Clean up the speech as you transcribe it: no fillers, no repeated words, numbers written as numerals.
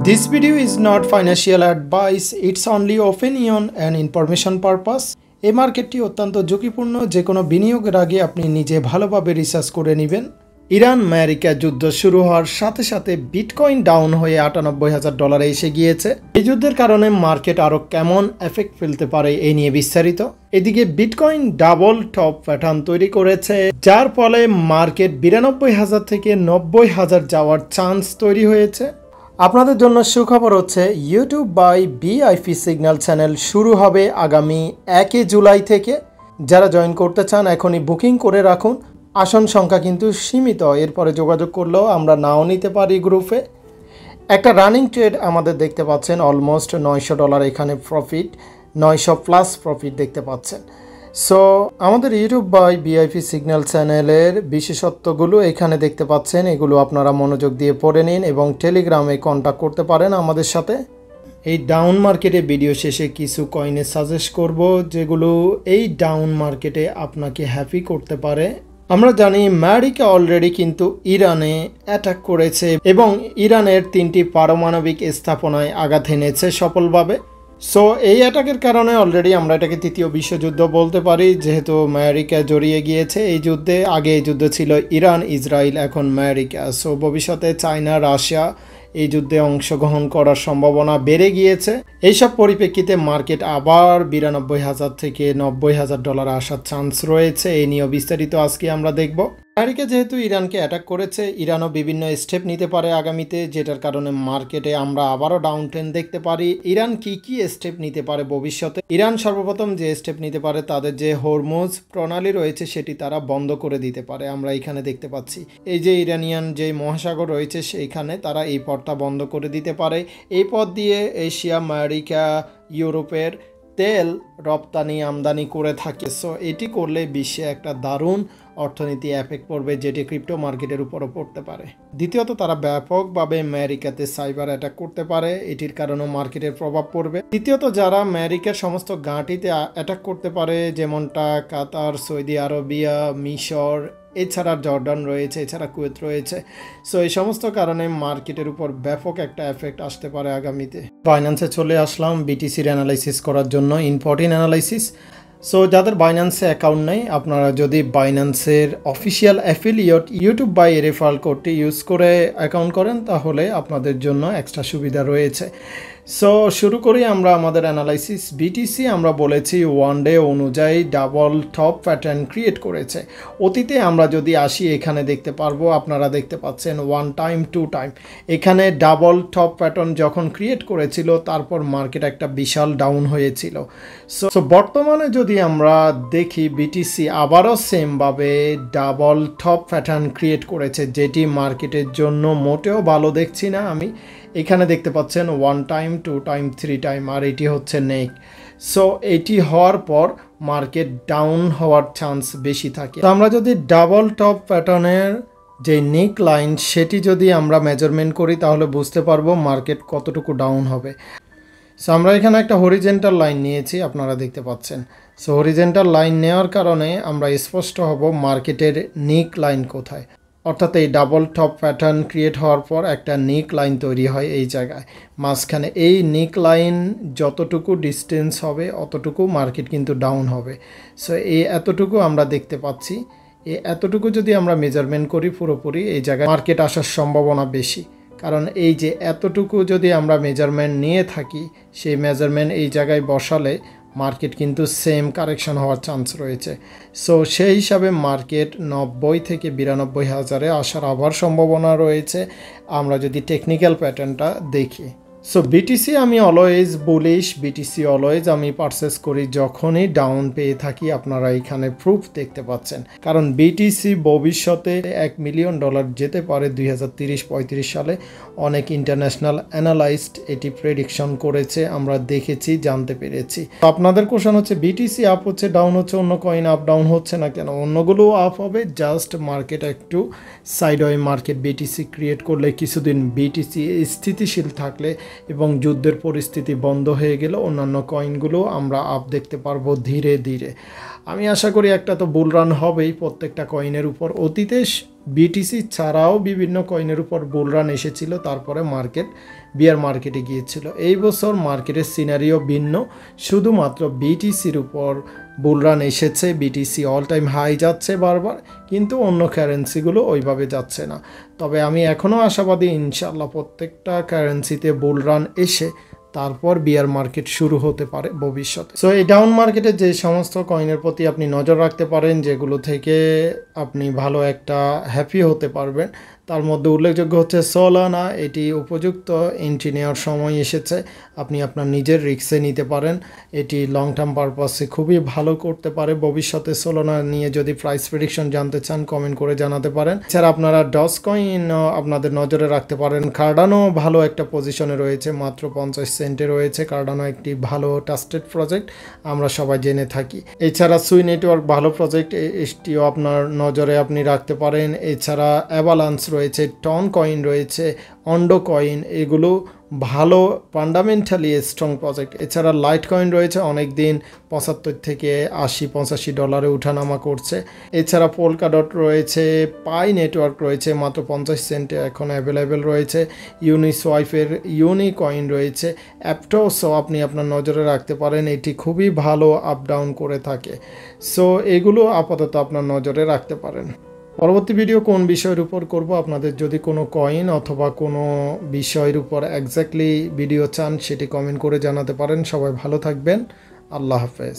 This video is not financial advice, it's only opinion and information purpose. এই মার্কেটটি অত্যন্ত ঝুঁকিপূর্ণ, যে কোনো বিনিয়োগের আগে আপনি নিজে ভালোভাবে রিসার্চ করে নেবেন। ইরান আমেরিকা যুদ্ধ শুরু হওয়ার সাথে সাথে বিটকয়েন ডাউন হয়ে $98,000 এসে গিয়েছে। এই যুদ্ধের কারণে মার্কেট আরও কেমন এফেক্ট ফেলতে পারে এই নিয়ে বিস্তারিত। এদিকে বিটকয়েন ডাবল টপ প্যাটার্ন তৈরি করেছে, যার ফলে মার্কেট 92,000 থেকে 90,000 যাওয়ার চান্স তৈরি হয়েছে। আপনাদের জন্য সুখবর হচ্ছে, YouTube by VIP signal channel শুরু হবে আগামী 1 জুলাই থেকে। যারা জয়েন করতে চান এখনই বুকিং করে রাখুন। আসন সংখ্যা কিন্তু সীমিত, এরপরে যোগাযোগ করলেও আমরা নাও নিতে পারি গ্রুপে। একটা রানিং ট্রেড আমাদের দেখতে পাচ্ছেন, অলমোস্ট $900 এখানে প্রফিট, 900+ প্রফিট দেখতে পাচ্ছেন। সো আমাদের ইউটিউব বাই ভিআইপি সিগন্যাল চ্যানেলের বিশেষত্বগুলো এখানে দেখতে পাচ্ছেন, এগুলো আপনারা মনোযোগ দিয়ে পড়ে নিন এবং টেলিগ্রামে কন্ট্যাক্ট করতে পারেন আমাদের সাথে। এই ডাউন মার্কেটে ভিডিও শেষে কিছু কয়েনে সাজেস্ট করব, যেগুলো এই ডাউন মার্কেটে আপনাকে হ্যাপি করতে পারে। আমরা জানি আমেরিকা অলরেডি কিন্তু ইরানে অ্যাটাক করেছে এবং ইরানের 3টি পারমাণবিক স্থাপনায় আঘাত এনেছে সফলভাবে। সো এই অ্যাটাকের কারণে অলরেডি আমরা এটাকে তৃতীয় বিশ্বযুদ্ধ বলতে পারি, যেহেতু আমেরিকা জড়িয়ে গিয়েছে এই যুদ্ধে। আগে এই যুদ্ধ ছিল ইরান ইসরায়েল, এখন আমেরিকা। সো ভবিষ্যতে চায়না রাশিয়া এই যুদ্ধে অংশগ্রহণ করার সম্ভাবনা বেড়ে গিয়েছে। এইসব পরিপ্রেক্ষিতে মার্কেট আবার 92,000 থেকে $90,000 আসার চান্স রয়েছে। এই নিয়ে বিস্তারিত আজকে আমরা দেখব। আমেরিকা যেহেতু ইরানকে অ্যাটাক করেছে, ইরানও বিভিন্ন স্টেপ নিতে পারে আগামীতে, যেটার কারণে মার্কেটে আমরা আবারও ডাউন ট্রেন্ড দেখতে পারি। ইরান কি স্টেপ নিতে পারে ভবিষ্যতে? ইরান সর্বপ্রথম যে স্টেপ নিতে পারে, তাদের যে হরমুজ প্রণালী রয়েছে সেটি তারা বন্ধ করে দিতে পারে। আমরা এখানে দেখতে পাচ্ছি এই যে ইরানিয়ান যে মহাসাগর রয়েছে সেইখানে তারা এই পথটা বন্ধ করে দিতে পারে। এই পথ দিয়ে এশিয়া, আমেরিকা, ইউরোপের তেল রপ্তানি আমদানি করে থাকে। সো এটি করলে বিশ্বে একটা দারুণ অর্থনীতি এফেক্ট পড়বে, যেটি ক্রিপ্টো মার্কেটের উপরও পড়তে পারে। দ্বিতীয়ত, তারা ব্যাপকভাবে আমেরিকাতে সাইবার অ্যাটাক করতে পারে, এটির কারণেও মার্কেটের প্রভাব পড়বে। তৃতীয়ত, যারা আমেরিকার সমস্ত ঘাঁটিতে অ্যাটাক করতে পারে, যেমনটা কাতার, সৌদি আরবিয়া, মিশর, এছাড়া জর্ডান রয়েছে, এছাড়া কুয়েত রয়েছে। সো এই সমস্ত কারণে মার্কেটের উপর ব্যাপক একটা এফেক্ট আসতে পারে আগামীতে। বাইন্যান্সে চলে আসলাম বিটিসির অ্যানালাইসিস করার জন্য, ইম্পর্টেন্ট অ্যানালাইসিস। সো যাদের বাইন্যান্সে অ্যাকাউন্ট নেই, আপনারা যদি বাইন্যান্সের official affiliate YouTube by referral কোডটি ইউজ করে অ্যাকাউন্ট করেন, তাহলে আপনাদের জন্য এক্সট্রা সুবিধা রয়েছে। সো শুরু করি আমরা আমাদের অ্যানালাইসিস। বিটিসি আমরা বলেছি ওয়ান ডে অনুযায়ী ডাবল টপ প্যাটার্ন ক্রিয়েট করেছে। অতীতে আমরা যদি আসি, এখানে দেখতে পারবো, আপনারা দেখতে পাচ্ছেন 1 টাইম 2 টাইম এখানে ডাবল টপ প্যাটার্ন যখন ক্রিয়েট করেছিল, তারপর মার্কেট একটা বিশাল ডাউন হয়েছিল। সো বর্তমানে যদি আমরা দেখি, বিটিসি আবারও সেমভাবে ডাবল টপ প্যাটার্ন ক্রিয়েট করেছে, যেটি মার্কেটের জন্য মোটেও ভালো দেখছি না আমি। এখানে দেখতে পাচ্ছেন 1 টাইম 2 টাইম 3 টাইম, আর এটি হচ্ছে নেক। সো এটি হওয়ার পর মার্কেট ডাউন হওয়ার চান্স বেশি থাকে। তো আমরা যদি ডাবল টপ প্যাটার্নের যে নেক লাইন সেটি যদি আমরা মেজারমেন্ট করি, তাহলে বুঝতে পারবো মার্কেট কতটুকু ডাউন হবে। সো আমরা এখানে একটা হরিজেন্টাল লাইন নিয়েছি, আপনারা দেখতে পাচ্ছেন। সো হরিজেন্টাল লাইন নেওয়ার কারণে আমরা স্পষ্ট হব মার্কেটের নেক লাইন কোথায়। অর্থাৎ এই ডাবল টপ প্যাটার্ন ক্রিয়েট হওয়ার পর একটা নেক লাইন তৈরি হয় এই জায়গায় মাঝখানে। এই নেক লাইন যতটুকু ডিস্টেন্স হবে অতটুকু মার্কেট কিন্তু ডাউন হবে। সো এই এতটুকু আমরা দেখতে পাচ্ছি। এই এতটুকু যদি আমরা মেজারমেন্ট করি পুরোপুরি, এই জায়গায় মার্কেট আসার সম্ভাবনা বেশি। কারণ এই যে এতটুকু যদি আমরা মেজারমেন্ট নিয়ে থাকি, সেই মেজারমেন্ট এই জায়গায় বসালে মার্কেট কিন্তু সেম কারেকশন হওয়ার চান্স রয়েছে। সো সেই হিসাবে মার্কেট 90 থেকে 92,000-এ আসার আবার সম্ভাবনা রয়েছে, আমরা যদি টেকনিক্যাল প্যাটার্নটা দেখি। সো বিটিসি আমি অলওয়েজ বুলিশ, বিটিসি অলওয়েজ আমি পারচেস করি যখনই ডাউন পেয়ে থাকি। আপনারা এখানে প্রুফ দেখতে পাচ্ছেন, কারণ বিটিসি ভবিষ্যতে $1 মিলিয়ন যেতে পারে 2030-35 সালে। অনেক ইন্টারন্যাশনাল অ্যানালাইস্ট এটি প্রেডিকশন করেছে, আমরা দেখেছি, জানতে পেরেছি। আপনাদের কোশ্চেন হচ্ছে, বিটিসি আপ হচ্ছে, ডাউন হচ্ছে, অন্য কয়েন আপ ডাউন হচ্ছে না কেন? অন্যগুলো আপ হবে, জাস্ট মার্কেট একটু সাইডওয়ে মার্কেট বিটিসি ক্রিয়েট করলে, কিছুদিন বিটিসি স্থিতিশীল থাকলে এবং যুদ্ধের পরিস্থিতি বন্ধ হয়ে গেলে অন্যান্য কয়েনগুলো আমরা আপ দেখতে পারবো ধীরে ধীরে। আমি আশা করি একটা তো বুল রান হবেই প্রত্যেকটা কয়েনের উপর। অতীতে বিটিসি ছাড়াও বিভিন্ন কয়েনের উপর বুল রান এসেছিল, তারপরে বিয়ার মার্কেটে গিয়েছিল। এই বছর মার্কেটের সিনারিও ভিন্ন, শুধুমাত্র বিটিসির উপর বুল রান এসেছে। বিটিসি অল টাইম হাই যাচ্ছে বারবার, কিন্তু অন্য কারেন্সিগুলো ওইভাবে যাচ্ছে না। তবে আমি এখনও আশাবাদী, ইনশাল্লাহ প্রত্যেকটা কারেন্সিতে বুল রান এসে তারপর বিয়ার মার্কেট শুরু হতে পারে ভবিষ্যতে। সো এই ডাউন মার্কেটে যে সমস্ত কয়েনের প্রতি আপনি নজর রাখতে পারেন, যেগুলো থেকে আপনি ভালো একটা হ্যাপি হতে পারবেন, তার মধ্যে উল্লেখযোগ্য হচ্ছে সোলানা। এটি উপযুক্ত এন্ট্রি নেওয়ার সময় এসেছে, আপনি আপনার নিজের রিস্কে নিতে পারেন। এটি লং টার্ম পারপাসে খুবই ভালো করতে পারে ভবিষ্যতে। সোলানা নিয়ে যদি প্রাইস প্রেডিকশন জানতে চান কমেন্ট করে জানাতে পারেন। এছাড়া আপনারা ডজ কয়েন আপনাদের নজরে রাখতে পারেন। কার্ডানো ভালো একটা পজিশনে রয়েছে, মাত্র 50 সেন্টে রয়েছে। কার্ডানো একটি ভালো ট্রাস্টেড প্রজেক্ট, আমরা সবাই জেনে থাকি। এছাড়া সুই নেটওয়ার্ক ভালো প্রজেক্ট, এটিও আপনার নজরে আপনি রাখতে পারেন। এছাড়া অ্যাভালান্স রয়েছে, টন কয়েন রয়েছে, অন্ডো কয়েন, এগুলো ভালো ফান্ডামেন্টালি স্ট্রং প্রজেক্ট। এছাড়া লাইট কয়েন রয়েছে, অনেক দিন 75 থেকে 80-85 ডলারে উঠানামা করছে। এছাড়া পোলকাডট রয়েছে, পাই নেটওয়ার্ক রয়েছে, মাত্র 50 সেন্টে এখন অ্যাভেলেবেল রয়েছে। ইউনিসোয়াইফের ইউনি কয়েন রয়েছে। অ্যাপটোসও আপনি আপনার নজরে রাখতে পারেন, এটি খুবই ভালো আপ ডাউন করে থাকে। সো এগুলো আপাতত আপনার নজরে রাখতে পারেন। পরবর্তী ভিডিও কোন বিষয়ের উপর করব, আপনাদের যদি কোনো কয়েন অথবা কোনো বিষয়ের উপর এক্স্যাক্টলি ভিডিও চান সেটি কমেন্ট করে জানাতে পারেন। সবাই ভালো থাকবেন, আল্লাহ হাফেজ।